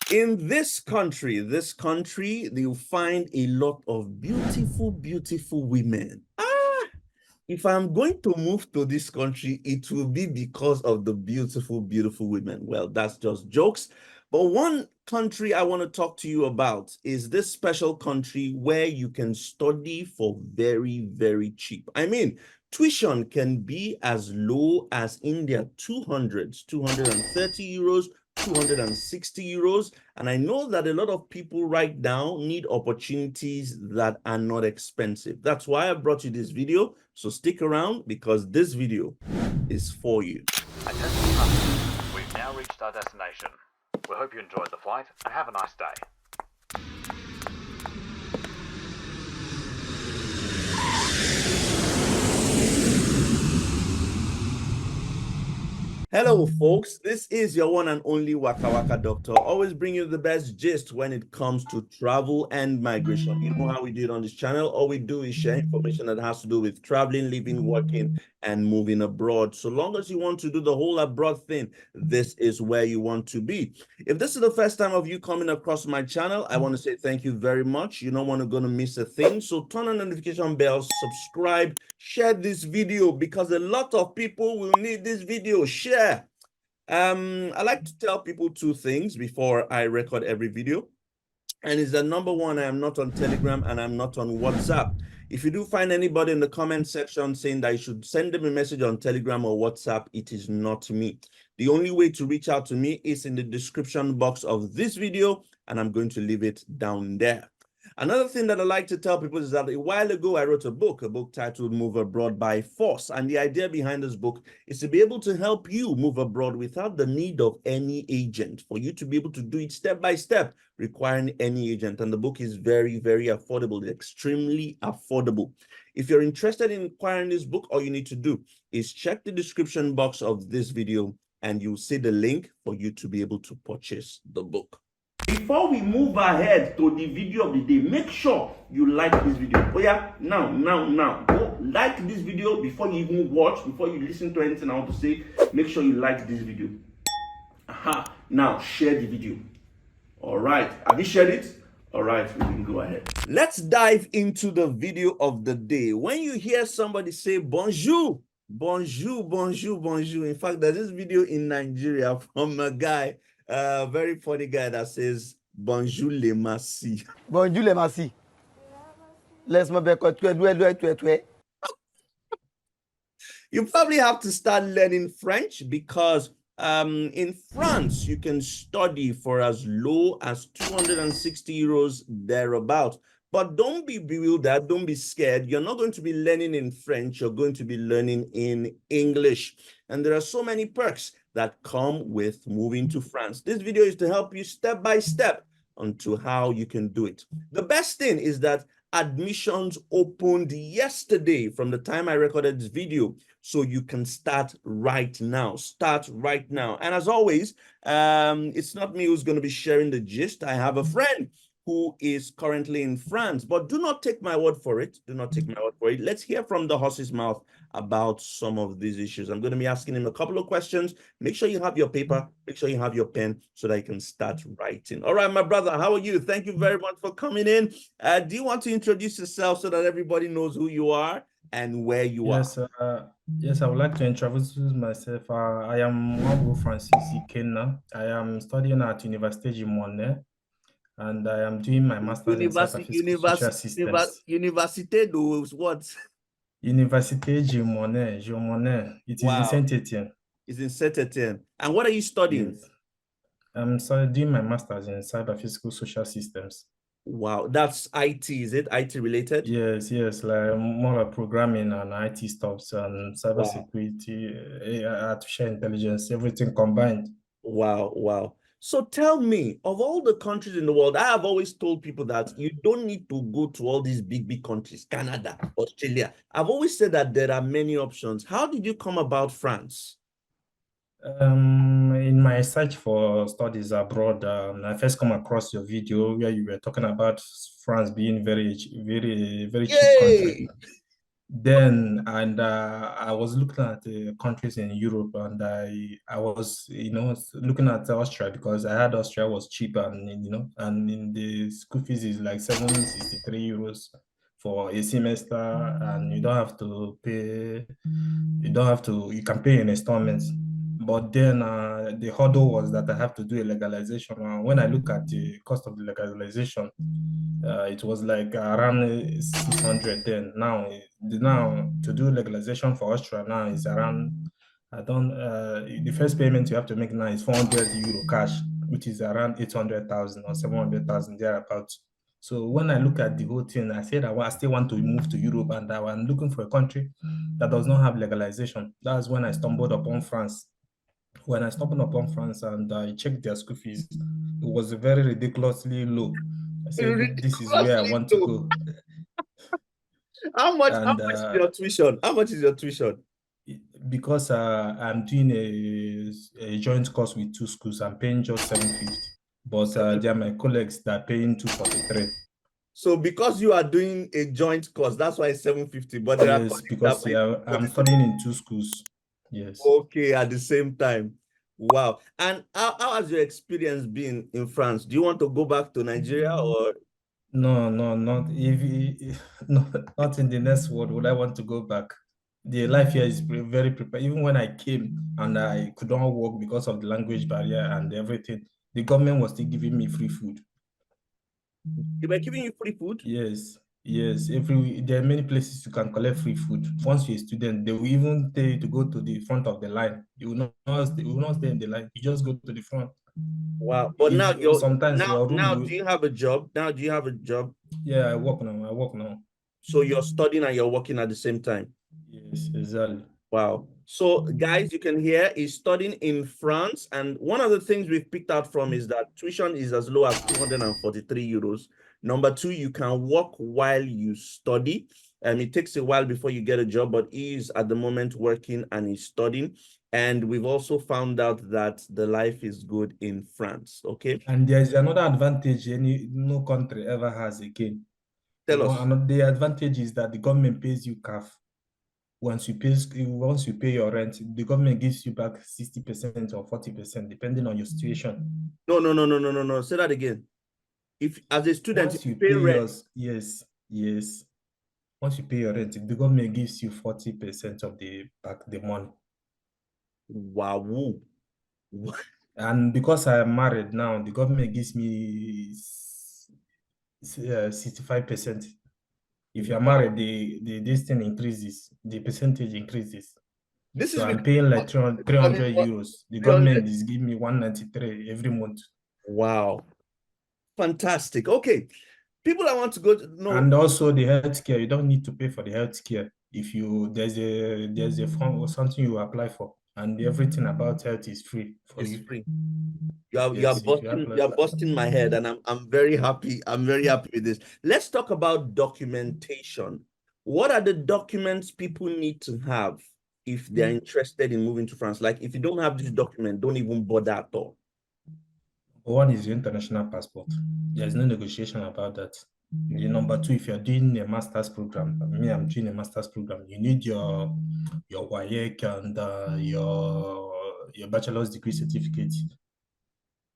In this country, you'll find a lot of beautiful, beautiful women. If I'm going to move to this country, it will be because of the beautiful, beautiful women. Well, that's just jokes. But one country I want to talk to you about is this special country where you can study for very, very cheap. I mean, tuition can be as low as India, 230 euros, 260 euros. And I know that a lot of people right now need opportunities that are not expensive. That's why I brought you this video. So stick around because this video is for you. Attention passengers, we've now reached our destination. We hope you enjoyed the flight and have a nice day. Hello, folks. This is your one and only Waka Waka Doctor. Always bring you the best gist when it comes to travel and migration. You know how we do it on this channel. All we do is share information that has to do with traveling, living, working, and moving abroad. So long as you want to do the whole abroad thing, this is where you want to be. If this is the first time of you coming across my channel, I want to say thank you very much. You don't want to miss a thing. So turn on the notification bell, subscribe, share this video because a lot of people will need this video. Share. I like to tell people two things before I record every video. And it's that number one, I am not on Telegram and I'm not on WhatsApp. If you do find anybody in the comment section saying that you should send them a message on Telegram or WhatsApp, it is not me. The only way to reach out to me is in the description box of this video, and I'm going to leave it down there. Another thing that I like to tell people is that a while ago, I wrote a book titled Move Abroad by Force. And the idea behind this book is to be able to help you move abroad without the need of any agent, for you to be able to do it step by step, requiring any agent. And the book is very, very affordable, extremely affordable. If you're interested in acquiring this book, all you need to do is check the description box of this video and you'll see the link for you to be able to purchase the book. Before we move ahead to the video of the day, make sure you like this video. Oh yeah, now, go like this video before you even watch, before you listen to anything I want to say. Make sure you like this video. Aha, now share the video. All right, have you shared it? All right, we can go ahead. Let's dive into the video of the day. When you hear somebody say bonjour, bonjour, bonjour, bonjour. In fact, there's this video in Nigeria from a guy, a very funny guy that says bonjour les merci. Bonjour les merci. Laisse-moi bien quoi tu es. You probably have to start learning French because in France, you can study for as low as 260 euros thereabout. But don't be bewildered, don't be scared. You're not going to be learning in French, you're going to be learning in English. And there are so many perks that come with moving to France. This video is to help you step by step onto how you can do it. The best thing is that admissions opened yesterday from the time I recorded this video. So you can start right now. And as always, it's not me who's going to be sharing the gist. I have a friend who is currently in France, but do not take my word for it. Let's hear from the horse's mouth about some of these issues. I'm going to be asking him a couple of questions. Make sure you have your paper, make sure you have your pen so that you can start writing. All right, my brother, how are you? Thank you very much for coming in. Do you want to introduce yourself so that everybody knows who you are and where you are? Yes, I would like to introduce myself. I am Mwabo Francis Ikenna. I am studying at Université Grenoble, and I am doing my master's in social systems. Université de what? Université Grenoble. It is in Saint-Étienne. It's in Saint-Étienne. And what are you studying? Yes. I'm studying my master's in cyber-physical social systems. Wow, that's IT, is it? IT related? Yes, like more like programming and IT stuff and cybersecurity, artificial intelligence, everything combined. Wow. So tell me, of all the countries in the world, I have always told people that you don't need to go to all these big countries, Canada, Australia. I've always said that there are many options. How did you come about France? In my search for studies abroad, I first come across your video where you were talking about France being very cheap country. Then and I was looking at the countries in Europe, and I was looking at Austria because I heard Austria was cheap, and and in the school fees is like 763 euros for a semester, and you don't have to pay. You can pay in installments. But then the hurdle was that I have to do a legalization. When I look at the cost of the legalization, it was like around 600 then. Now to do legalization for Austria now is around, I don't, the first payment you have to make now is 400 euro cash, which is around 800,000 or 700,000 thereabouts. So when I look at the whole thing, I said I still want to move to Europe, and I'm looking for a country that does not have legalization. That's when I stumbled upon France. When I stumbled upon France and I checked their school fees, it was very ridiculously low. I said, this is where I Ridiculously want to low. go. How much And is your tuition? How much is your tuition? because I'm doing a joint course with two schools, I'm paying just 750. But there are my colleagues that are paying 243. So because you are doing a joint course, that's why it's 750. But there are Yes, colleagues that because pay I'm 243. studying in two schools. Yes. Okay, at the same time. Wow. And how has your experience been in France? Do you want to go back to Nigeria or? No, not not in the next world would I want to go back. The life here is very prepared. Even when I came and I could not work because of the language barrier and everything, the government was still giving me free food. They were giving you free food? Yes, yes. There are many places you can collect free food. Once you're a student, they will even tell you to go to the front of the line. You will not stay in the line. You just go to the front. Wow. But now Sometimes your room do you have a job? Now do you have a job? Yeah, I work now. So you're studying and you're working at the same time. Yes, exactly. Wow. So guys, you can hear he's studying in France. And one of the things we've picked out from is that tuition is as low as 243 euros. Number two, you can work while you study. It takes a while before you get a job, but he is at the moment working and he's studying. And we've also found out that the life is good in France. Okay. And there's another advantage no country ever has again. Tell us. The advantage is that the government pays you CAF. Once you pay your rent, the government gives you back 60% or 40%, depending on your situation. No. Say that again. If as a student, Once you pay rent. yes. Once you pay your rent, the government gives you 40% of the money. Wow. And because I am married now, the government gives me 65%. If you're married, this thing increases, the percentage increases. So I'm paying like 300 euros. The government is giving me 193 every month. Wow. Fantastic. Okay. People I want to go to know. And also the healthcare, you don't need to pay for the healthcare. If there's a form or something you apply for, and everything about health is free for you. It's free. You're busting my head, and I'm very happy. I'm very happy with this. Let's talk about documentation. What are the documents people need to have if they're interested in moving to France? Like if you don't have this document, don't even bother at all. One is your international passport. There's no negotiation about that. The number two, if you're doing a master's program, I'm doing a master's program, you need your WAEC and your bachelor's degree certificate,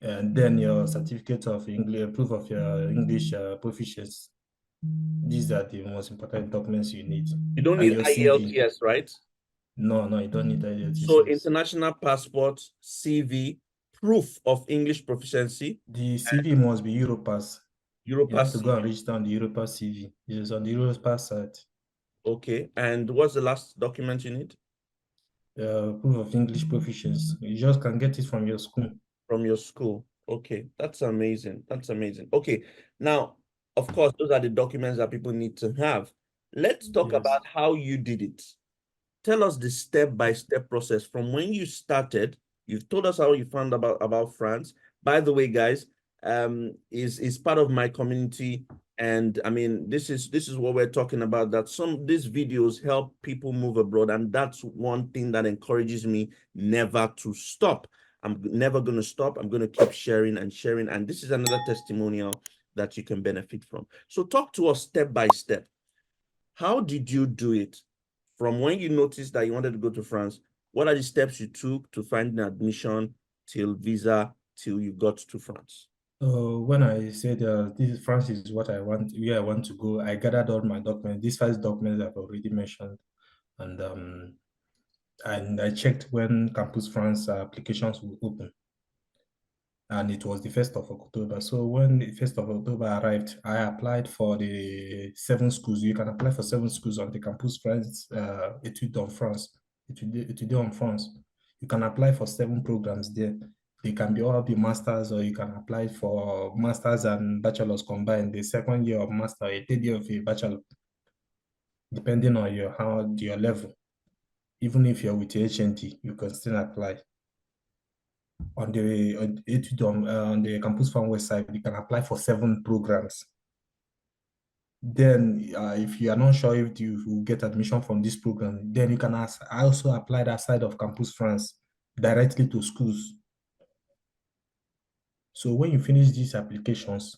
and then your certificate of English, proof of your English proficiency. These are the most important documents you need. You don't need IELTS, right? No, you don't need IELTS. So international passport, CV, proof of English proficiency. The CV must be Europass. You have to CV. go and register on the Europass CV. It is on the Europass site. Okay. And what's the last document you need? Proof of English proficiency. You just can get it from your school. From your school. Okay. That's amazing. That's amazing. Okay. Now, of course, those are the documents that people need to have. Let's talk about how you did it. Tell us the step-by-step process from when you started. You've told us how you found about France. By the way, guys, is part of my community, and I mean this is what we're talking about, that these videos help people move abroad, and that's one thing that encourages me never to stop. I'm never going to stop. I'm going to keep sharing, and this is another testimonial that you can benefit from. So talk to us step by step. How did you do it? From when you noticed that you wanted to go to France, what are the steps you took to find an admission till visa, till you got to France? When I said France is what I want, where I want to go, I gathered all my documents. These first documents I've already mentioned, and I checked when Campus France applications will open, and it was the 1st of October. So when the 1st of October arrived, I applied for the 7 schools. You can apply for 7 schools on the Campus France Études en France. Études en France. You can apply for 7 programs there. They can all be masters, or you can apply for masters and bachelors combined. The second year of master, a third year of a bachelor, depending on your level. Even if you're with HNT, you can still apply. On the Campus Farm website, you can apply for 7 programs. Then, if you are not sure if you will get admission from this program, then you can also apply that side of Campus France directly to schools. So when you finish these applications,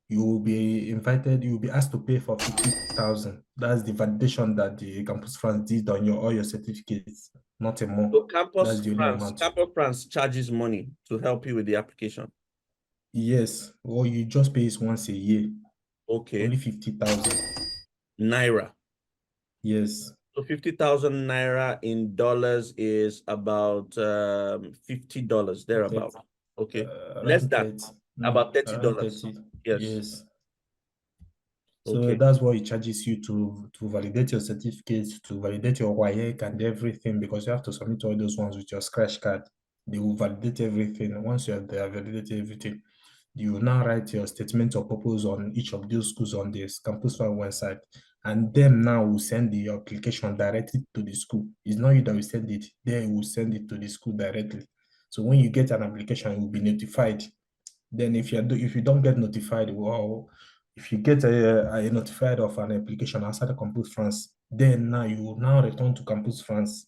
you will be asked to pay for 50,000. That's the validation that the Campus France did on all your certificates, not a more. So That's the only amount. Campus France charges money to help you with the application. Yes, all you just pay is once a year. Okay. Only 50,000 naira. Yes. So 50,000 naira in dollars is about $50 thereabout. Okay. Less than 30, about $30. 30. Yes. Yes. So Okay. that's what it charges you to validate your certificates, to validate your WAEC and everything, because you have to submit all those ones with your scratch card. They will validate everything. Once you have validated everything, you will now write your statement of purpose on each of those schools on this Campus File website, and them now will send the application directly to the school. It's not you that will send it; they will send it to the school directly. So when you get an application, you will be notified. Then if you don't get notified, well, if you get a notified of an application outside of Campus France, then now you will now return to Campus France.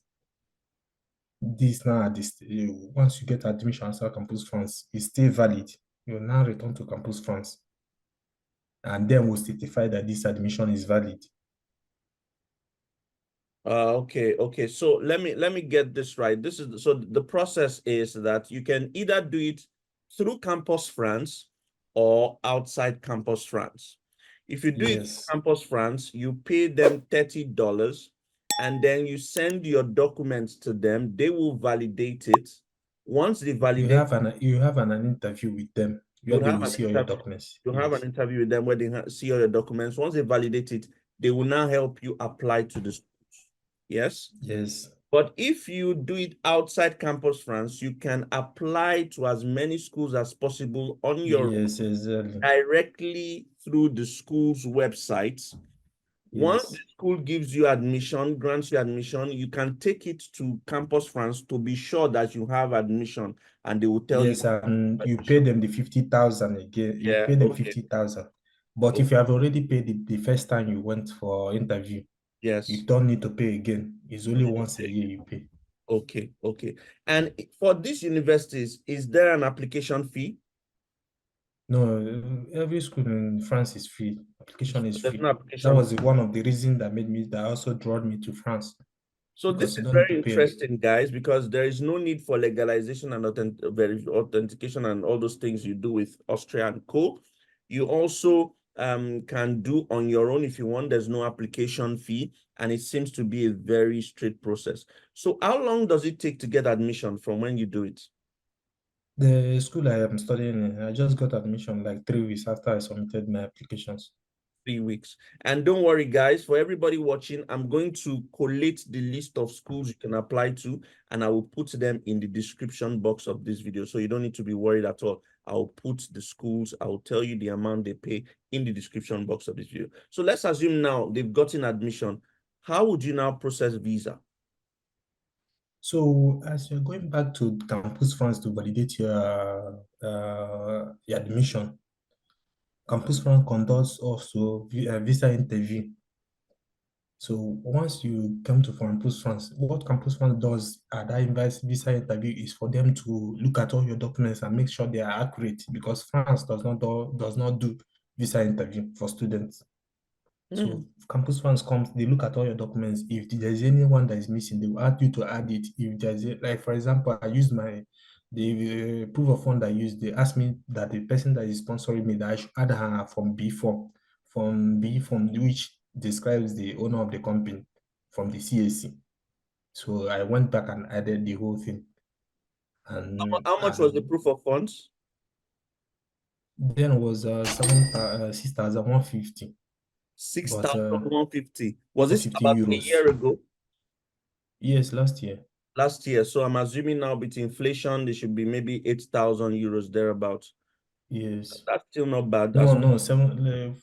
Once you get admission outside Campus France, it's still valid. You will now return to Campus France, and then we'll certify that this admission is valid. Okay. So let me get this right. So the process is that you can either do it through Campus France or outside Campus France. If you do it through Campus France, you pay them $30, and then you send your documents to them. They will validate it. Once they validate, you have an interview with them where they will see all your documents. You have an interview with them where they see all your documents. Once they validate it, they will now help you apply to the schools. Yes? Yes. But if you do it outside Campus France, you can apply to as many schools as possible on your exactly. Directly through the school's websites. Once the school gives you admission, grants you admission, you can take it to Campus France to be sure that you have admission, and they will tell you. Yes, and you pay them the 50,000 again. You pay them 50,000. But if you have already paid the first time you went for interview, yes, you don't need to pay again. It's only once a year you pay. Okay. And for these universities, is there an application fee? No, every school in France is free. Application is free. No application. That was one of the reasons that also drew me to France. So this is very interesting, guys, because there is no need for legalization and authentication and all those things you do with Austria and Co. You also can do on your own if you want. There's no application fee, and it seems to be a very straight process. So how long does it take to get admission from when you do it? The school I am studying in, I just got admission like 3 weeks after I submitted my applications. 3 weeks. And don't worry, guys, for everybody watching, I'm going to collate the list of schools you can apply to, and I will put them in the description box of this video. So you don't need to be worried at all. I'll put the schools, I'll tell you the amount they pay in the description box of this video. So let's assume now they've gotten admission. How would you now process visa? So as you're going back to Campus France to validate your admission, Campus France conducts also a visa interview. So once you come to Campus France, what Campus France does at that visa interview is for them to look at all your documents and make sure they are accurate, because France does not do visa interview for students. So Campus France comes, they look at all your documents. If there's anyone that is missing, they will ask you to add it. If there's like, for example, I used the proof of fund I used, they asked me that the person that is sponsoring me that I should add her from B form, which describes the owner of the company from the CAC. So I went back and added the whole thing. And How much was the proof of funds? then it was 6,150. 6,150. Was this 50 about euros. a year ago? Yes, last year. Last year. So I'm assuming now with inflation, there should be maybe 8,000 euros thereabouts. Yes. That's still not bad. No,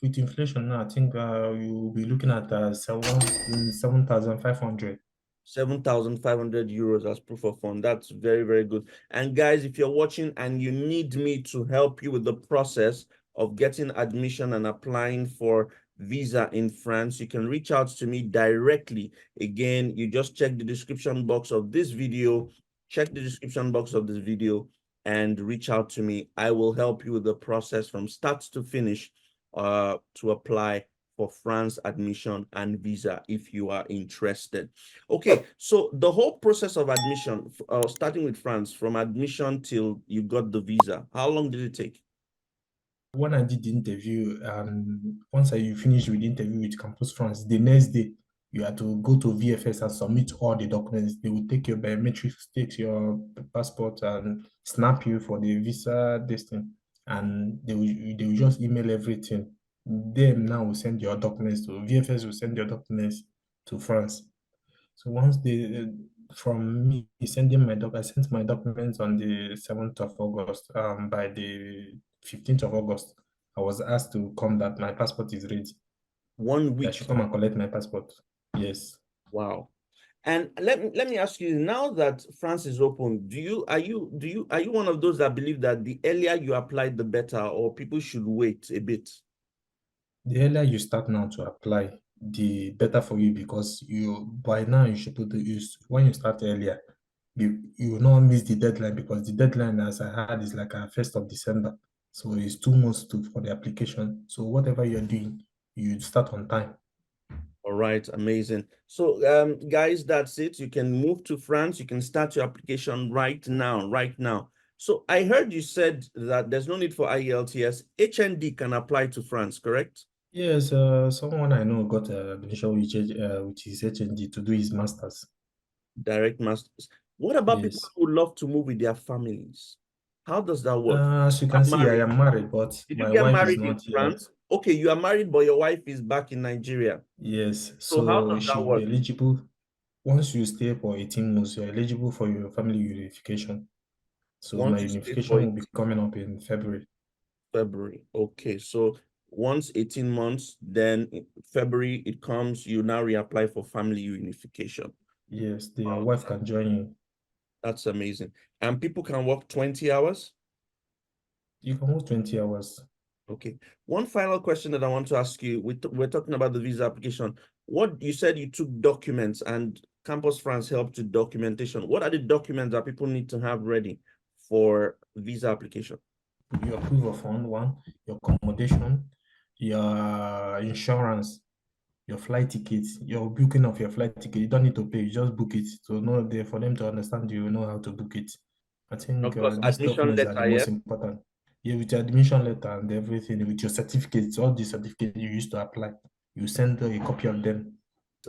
with inflation now, I think you'll be looking at 7,500. 7,500 euros as proof of fund. That's very, very good. And guys, if you're watching and you need me to help you with the process of getting admission and applying for visa in France, you can reach out to me directly. Again, you just check the description box of this video, and reach out to me. I will help you with the process from start to finish to apply for France admission and visa if you are interested. Okay, so the whole process of admission, starting with France, from admission till you got the visa, how long did it take? When I did the interview, once I finished with the interview with Campus France, the next day you had to go to VFS and submit all the documents. They will take your biometrics, take your passport, and snap you for the visa distance. And they will just email everything. Them now will send your documents to VFS, will send your documents to France. So once they from me sending I sent my documents on the 7th of August. By the 15th of August, I was asked to come that my passport is ready. 1 week. I should come and collect my passport. Yes. Wow. And let me ask you, now that France is open, are you one of those that believe that the earlier you apply, the better, or people should wait a bit? The earlier you start now to apply, the better for you, because by now you should when you start earlier, you will not miss the deadline, because the deadline, as I had, is like 1st of December. So it's 2 months for the application. So whatever you're doing, you start on time. All right, amazing. So guys, that's it. You can move to France. You can start your application right now. So I heard you said that there's no need for IELTS. HND can apply to France, correct? Yes, someone I know got admission with his HND to do his master's. Direct masters. What about Yes. people who love to move with their families? How does that work? As you can see, I am married, but Did my you get wife married is in not here. France? Okay, you are married, but your wife is back in Nigeria. Yes, So how does she that will work? be eligible. Once you stay for 18 months, you're eligible for your family unification. So Once my you stay unification for will be coming up in February. February. Okay, so once 18 months, then in February it comes, you now reapply for family unification. Yes, your wife can join you. That's amazing. And people can work 20 hours? You can work 20 hours. Okay. One final question that I want to ask you. We're talking about the visa application. What you said, you took documents and Campus France helped with documentation. What are the documents that people need to have ready for visa application? Your proof of fund, one, your accommodation, your insurance, your flight tickets, your booking of your flight ticket. You don't need to pay, you just book it. So for them to understand, you know how to book it. I think Of course, these admission documents are the letter, most yeah? important. Yeah, with your admission letter and everything, with your certificates, all the certificates you used to apply, you send a copy of them.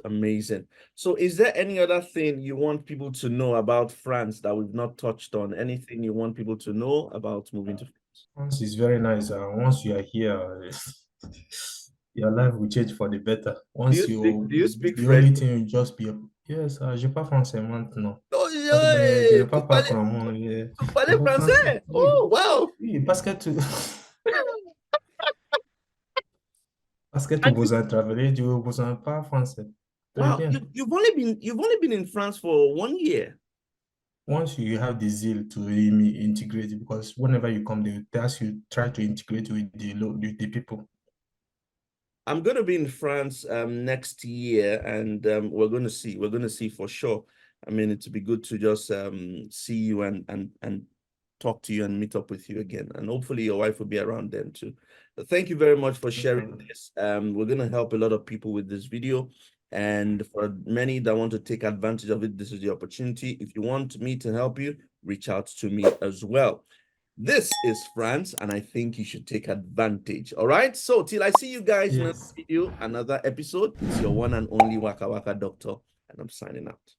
Amazing. So is there any other thing you want people to know about France that we've not touched on? Anything you want people to know about moving to France? France is very nice. Once you are here, your life will change for the better. Do you speak The French? only thing will just be, yes, je parle français maintenant. Oh, Mais je ne yeah. parle pas couramment. Vous parlez français? Oui, Oh, wow. oui, parce que parce que tu besoin travailler, tu besoin pas français. Très Wow, bien. you've only been in France for 1 year. Once you have the zeal to integrate, because whenever you come, they ask you try to integrate with the people. I'm going to be in France next year, and we're going to see for sure. I mean, it'd be good to just see you and talk to you and meet up with you again. And hopefully your wife will be around then too. But thank you very much for sharing this. We're going to help a lot of people with this video. And for many that want to take advantage of it, this is the opportunity. If you want me to help you, reach out to me as well. This is France, and I think you should take advantage. All right. So till I see you guys in another video, another episode, it's your one and only Waka Waka Doctor, and I'm signing out.